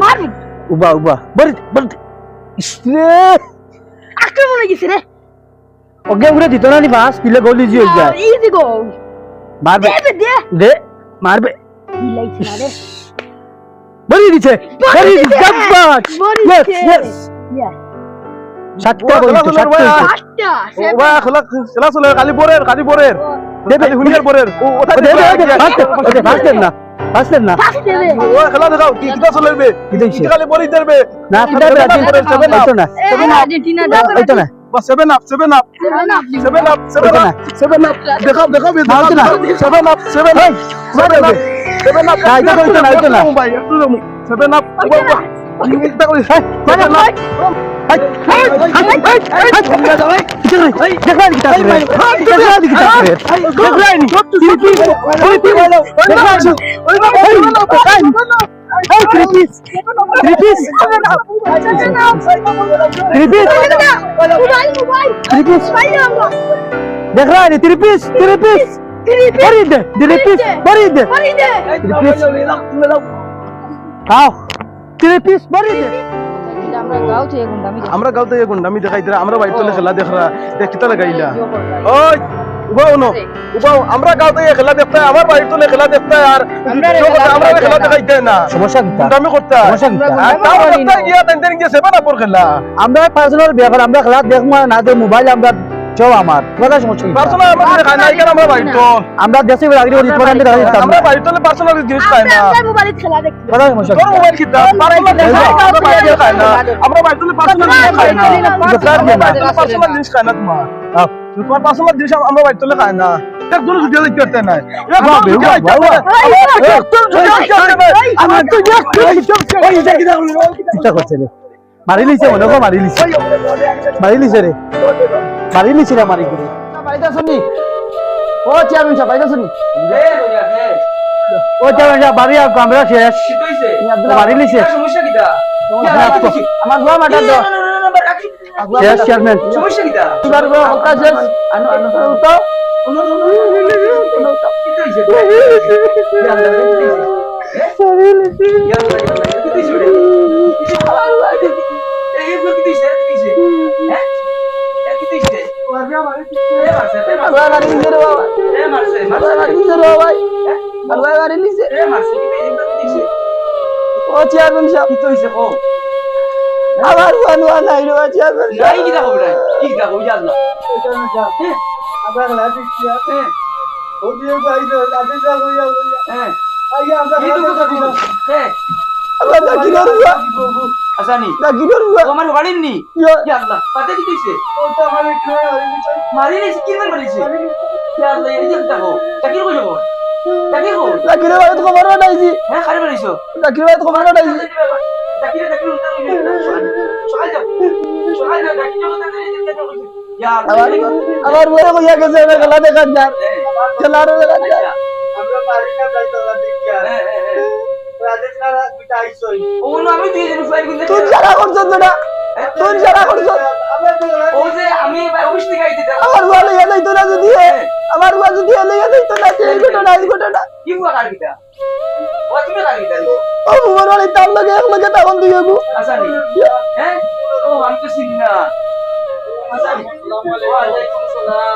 মার উবা উবা বড় বড় ইসরে আক্রমণ হয়ে গেছে রে ওকে উড়ে দিত না নি বাস পিলে গলি জি হই যায় ইজি গো মারবে দে দে দে মারবে দিলাইছে না রে বড়ি দিছে বড়ি দিছে জাব্বাস ইয়েস ইয়েস ইয়া সাতটা বড়ি তো সাতটা আটটা ওবা খেলা খেলা চলে কালি পরের দে দে হুলিয়ার পরের ও ওটা দে দে ফাস্ট না ফাস্ট দে ও খেলা দেখাও কি কিটা চলবে কি দিছে কি খালি পরেই দেবে না কিটা দে তো না আর্জেন্টিনা ওই তো না বা 7 আপ দেখাও না 7 আপ 7 আপ না এটা তো না ভাই একটু 7 আপ আমি একটা করি মানে ভাই देख रहा है तेरे पीस बड़ी दे तेरे पीस बड़ी दे आओ तेरे पीस बड़ी दे আমরা গাঁও থেকে গুন্ডামি দেখাই দিরা আমরা বাইরে চলে খেলা দেখরা দেখিতে লাগাইলা ওই উবাও নো উবাও আমরা গাঁও থেকে খেলা দেখতে আমার বাইরে চলে খেলা দেখতে আর আমরা খেলা দেখাইতে না সমস্যা কি গুন্ডামি করতে সমস্যা কি তাও করতে গিয়া তেন গিয়া সেবা না পর খেলা আমরা পার্সোনাল ব্যাপার আমরা খেলা দেখবো না দে মোবাইল আমরা চাও আমার কথা সমস্যা কি পার্সোনাল আমরা খাই না এখানে আমরা বাইরে তো আমরা দেশে আগে ওই পরান দেখা দিতাম আমরা বাইরে চলে পার্সোনাল জিনিস খাই না আমরা মোবাইলে খেলা দেখি কথা সমস্যা তোর মোবাইল কি দাম পার্সোনাল জিনিস খাই না আমরা বাইরে চলে পার্সোনাল জিনিস খাই না পার্সোনাল জিনিস খাই না তোমার পার্সোনাল জিনিস আমরা বাইরে চলে খাই না একজন ভিডিও দেখতে পারতে না আমার তো ওই দেখি দাও এটা করছে রে মারি লিছে মনে কো মারি লিছে রে মারি লিছে রে মারি করে বাইদা শুনি ও চেয়ারম্যান সাহেব বাইদা শুনি ও চেয়ারম্যান সাহেব বাড়ি আর আমরা শেষ কি কইছে মারি লিছে সমস্যা কিটা আমার গোয়া মাটা দাও শেষ চেয়ারম্যান সমস্যা কিটা এবার গোয়া হতা শেষ আনো তো কি কইছে ও চেয়ারম্যান সাহেব আমার বানুয়া নাই রে চেয়ারম্যান আমার বাড়ির নি আল্লাহ পাতে কি কইছে মারি নিছে কি মারিছে আল্লাহ এই যে দেখো তাকির কই যাব তাকির কই লাকিরে বাড়ি তো খবর নাইছি হ্যাঁ খারে মারিছো লাকিরে বাড়ি তো খবর নাইছি তাকিরে উল্টা সকাল যাও সকাল যাও তাকির জগতে ইয়া আমার বড় কইয়া গেছে আমি খেলা দেখার যার খেলার দেখার যার আমরা পারি না যাই তো দেখিয়া রাজেশরা দুইটা আইছই ও না আমি তুই জানি ফাইল গুলো তুই যারা করছ না তুই যারা করছ ও যে আমি অফিস থেকে আইতে আমার বলে এলাই তো না যদি আমার বলে যদি এলাই তো না এই ঘটনা কি বুয়া কার কিটা ও তুমি কার কিটা ও মোর বলে তার লগে এক লগে তখন তুই গো আসানি হ্যাঁ ও আমি তো চিনি না আসানি ওয়ালাইকুম সালাম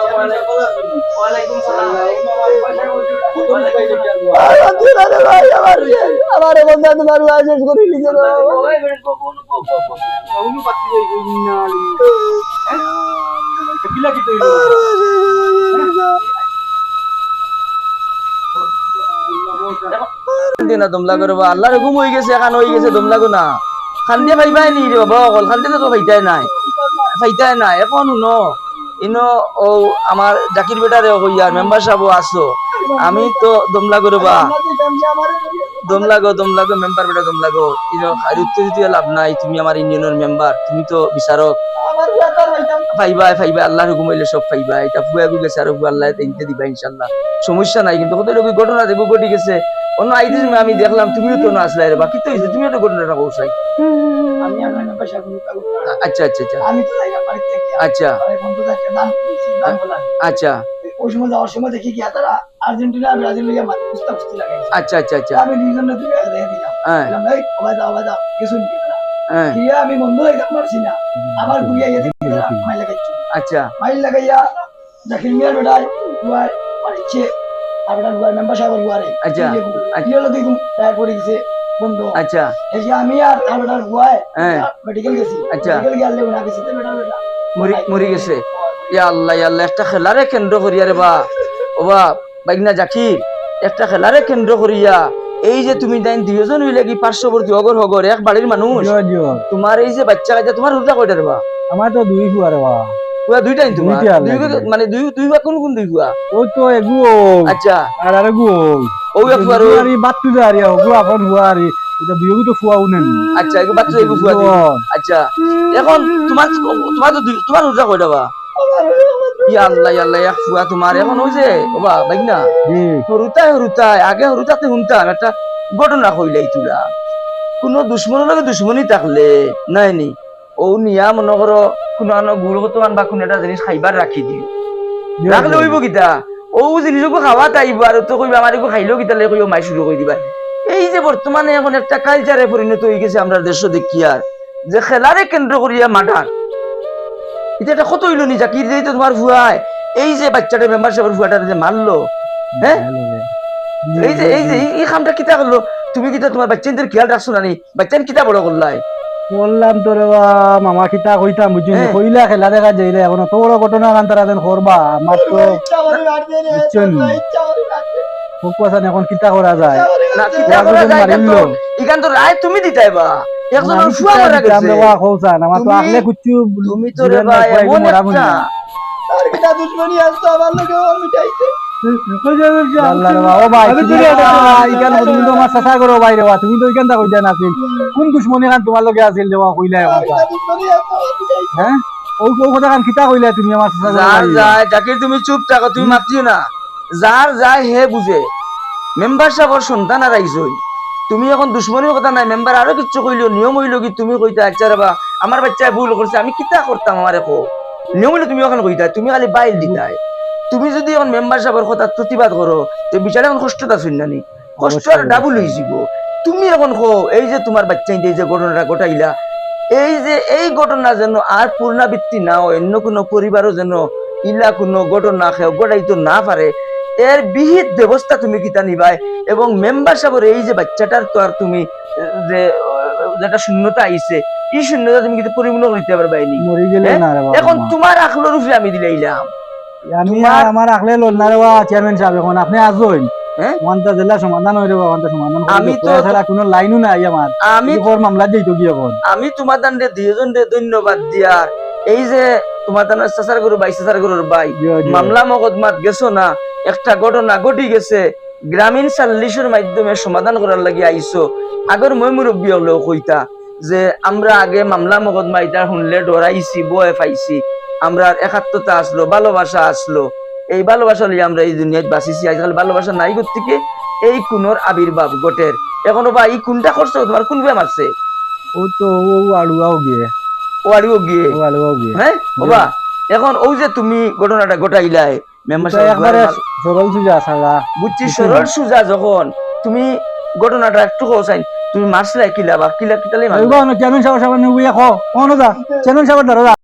ওয়ালাইকুম সালাম আমার বন্ধু তোমার শেষ করে লিখে না দমলা করবা আল্লাহর হুকুম হয়ে গেছে এখন হয়ে গেছে দমলা গো না খান্দিয়া পাইবাই নি রে বাবা অকল খান্দিয়া তো ফাইতাই নাই এখন শুনো ইনো ও আমার জাকির বেটারে কইয়ার মেম্বার সাহেব আসো আমি তো দমলা করবা দমলাগো মেম্বার বেটা দমলাগো ইনো উত্তর দিতে লাভ নাই তুমি আমার ইউনিয়নের মেম্বার তুমি তো বিচারক ফাইবা আল্লাহর হুকুম হইলে সব ফাইবা এটা ফুয়া গেছে আর আল্লাহ তেনতে দিবা ইনশাআল্লাহ সমস্যা নাই কিন্তু কত লোক ঘটনা দেখো ঘটে গেছে অন্য আইতে আমি দেখলাম তুমিও তো না আসলে রে বাকি তো হইছে তুমিও তো ঘটনাটা কইছাই আমি আমার মেম্বার সাহেব আচ্ছা আমি তো জায়গা বাড়ি থেকে আচ্ছা বন্ধু যাচ্ছে দান দান বলা আচ্ছা ওই সময় যাওয়ার সময় দেখি কি তারা আর্জেন্টিনা ব্রাজিল লিগে মাত কুস্তা কুস্তি লাগাইছে আচ্ছা আচ্ছা আচ্ছা আমি দুইজন না দুই আগে দেখে দিলাম হ্যাঁ বললাম এই ওবা দাও কিছু নিয়ে না হ্যাঁ কিয়া আমি বন্ধ হয়ে যাব পারছি না আবার ঘুরিয়া এসে মাই লাগাইছি আচ্ছা মাই লাগাইয়া জাকির মিয়ার বেটাই দুয়ার মারিছে আপনার দুয়ার মেম্বার সাহেব দুয়ারে আচ্ছা, কি হলো দেখুন টায়ার পড়ে গেছে বন্ধ আচ্ছা এই যে আমি আর আপনার বুয়ায় হ্যাঁ মেডিকেল গেছি আচ্ছা। মেডিকেল গেলে উনা গেছে তো বেটা মরি গেছে ইয়া আল্লাহ একটা খেলারে কেন্দ্র করিয়া রে বা ওবা বাইগনা জাকির একটা খেলারে কেন্দ্র করিয়া এই যে তুমি তাই দুইজন হইলে কি পার্শ্ববর্তী অগর হগর এক বাড়ির মানুষ তোমার এই যে বাচ্চা কাচ্চা তোমার হুদা কয়টা রে বা আমার তো দুই ফুয়া রে বা পুরা দুইটাই তোমার দুইটা দুই লাগে। মানে দুই ফুয়া কোন কোন দুই ফুয়া ওই তো এগু আচ্ছা আর আর এগু ও এক ফুয়া আর বাট্টু দে আর ওগু আপন ফুয়া আর এটা বিয়োগ তো ফুয়া উনেন আচ্ছা এগু বাচ্চা এগু ফুয়া দিই। আচ্ছা এখন তোমার তো তোমার হুদা কয়টা বা ইয়া আল্লাহ এক ফুয়া তোমার এখন ওই যে ওবা বাইগনা হরুতায় আগে হরুতাতে শুনতাম একটা ঘটনা কইলাই তুলা কোন দুশ্মনের লগে দুশ্মনী থাকলে নাই নি ও নিয়া মনে করো কোন গুড় কতমান বা কোন একটা জিনিস খাইবার রাখি দিও রাখলে হইব কিতা ও জিনিসকে খাওয়া তাইব আর তো কইবা আমার খাইলেও কিতালে কইও মাই শুরু করে দিবা এই যে বর্তমানে এখন একটা কালচারে পরিণত হয়ে গেছে আমরা দেশ দেখি আর যে খেলারে কেন্দ্র করিয়া মার্ডার এটা একটা কত হইল নি জাকির দিই তো তোমার ভুয়ায় এই যে বাচ্চাটা মেম্বারশিপের ভুয়াটা যে মারলো হ্যাঁ এই যে এই কামটা কিতা করলো তুমি কিতা তোমার বাচ্চাদের খেয়াল রাখছো না নি বাচ্চান কিতা বড় করলাই বললাম তো রে বা মামা কিতা কইতাম বুঝছি হ্যাঁ। কইলা খেলা দেখা যাইলে এখন তো বড় ঘটনা গান তারা দেন করবা আমার তো বুঝছেন ফোকাসান এখন কিতা করা যায় না কিতা করা যায় ইখান তো রায় তুমি দিতাই বা একজন ফুয়া মারা গেছে আমরা ওয়া কওছান আমার তো তুমি- আগলে কুচ্ছু তুমি তো রে ভাই এমন একটা তার কিটা দুশ্মনী আসতো আমার লগে ওর মিটাইছে আল্লাহ রে বা ও ভাই ইখান তুমি তো আমার সাথা করো ভাই রে বা তুমি তো ইখান তা কইতা না কোন দুশ্মনী গান তোমার লগে আছিল দেওয়া কইলা এখন দুশ্মনী আসতো আমার মিটাইছে হ্যাঁ ও কথা গান কিতা কইলা তুমি আমার সাথা যার যায় জাকির তুমি চুপ থাকো তুমি মাতিও না যার যায় হে বুঝে মেম্বার সাহেবের সন্তান আর আইসই তুমি এখন দুশ্মনীর কথা নাই মেম্বার আরো কিছু কইলো নিয়ম হইলো কি তুমি কইতা আচ্ছা রে বা আমার বাচ্চায় ভুল করছে আমি কিতা করতাম আমার একো নিয়ম হইলো তুমি এখন কইতা তুমি খালি বাইল দিতাই তুমি যদি এখন মেম্বার সাহেবের কথা প্রতিবাদ করো তো বিচারে এখন কষ্টটা শুননানি কষ্ট আর ডাবল হয়েছিল তুমি এখন কো এই যে তোমার বাচ্চা এই যে ঘটনাটা ঘটাইলা এই যে এই ঘটনা যেন আর পুনরাবৃত্তি না হয় অন্য কোনো পরিবারও যেন ইলা কোনো ঘটনা ঘটাইতে না পারে এর বিহিত ব্যবস্থা তুমি কিতা নিবাই এবং মেম্বার সাহেবের এই যে বাচ্চাটার তো আর তুমি যে যেটা শূন্যতা আইছে এই শূন্যতা তুমি কিন্তু পরিপূর্ণ করতে পারবাইনি মরি গেলে না রে এখন তোমার আখলোর উপরে আমি দিলাইলাম আমি তোমার- আমার আকলে লল না রে বা চেয়ারম্যান সাহেব এখন আপনি আসবেন হ্যাঁ? ওয়ানটা জেলা সমাধান হইরে বা ওয়ানটা সমাধান আমি তো- ছাড়া কোনো লাইনও নাই আমার আমি কি কর মামলা দিইতো কি এখন আমি তোমার দান্ডে দুইজন ধন্যবাদ দিয়ার এই যে তোমার দান্ডে চাচার গরু ভাই চাচার গরুর ভাই মামলা মকদ্দমাত গেছো না একটা ঘটনা ঘটি গেছে গ্রামীণ সালিশের মাধ্যমে সমাধান করার লাগি আইছো আগর মই মুরব্বী হলেও কইতা যে আমরা আগে মামলা মকদ্দমা এটা শুনলে ডরাইছি বয়ে পাইছি আমরা একাত্মতা আসলো ভালোবাসা আসলো এই ভালোবাসা লিয়ে আমরা এই দুনিয়ায় বাঁচিছি আজকাল ভালোবাসা নাই থেকে এই কোনোর আবির্ভাব ঘটের এখনো বা এই কোনটা করছো তোমার কোন ভাবে মারছে ও তো ও আড়ুয়াও গিয়ে ও আড়িও গিয়ে ও আড়ুয়াও গিয়ে হ্যাঁ বাবা এখন ওই যে তুমি ঘটনাটা ঘটাইলাই মেম্বার তো একবারে সরল সুজা সালা বুঝছি সরল সুজা যখন তুমি ঘটনাটা একটু কোসাইন তুমি মারছিলে কিলা বা কিলা কিতালে চেয়ারম্যান সাহেব সাহেব নিয়ে কো কোন যা চেয়ারম্যান সাহেব ধরো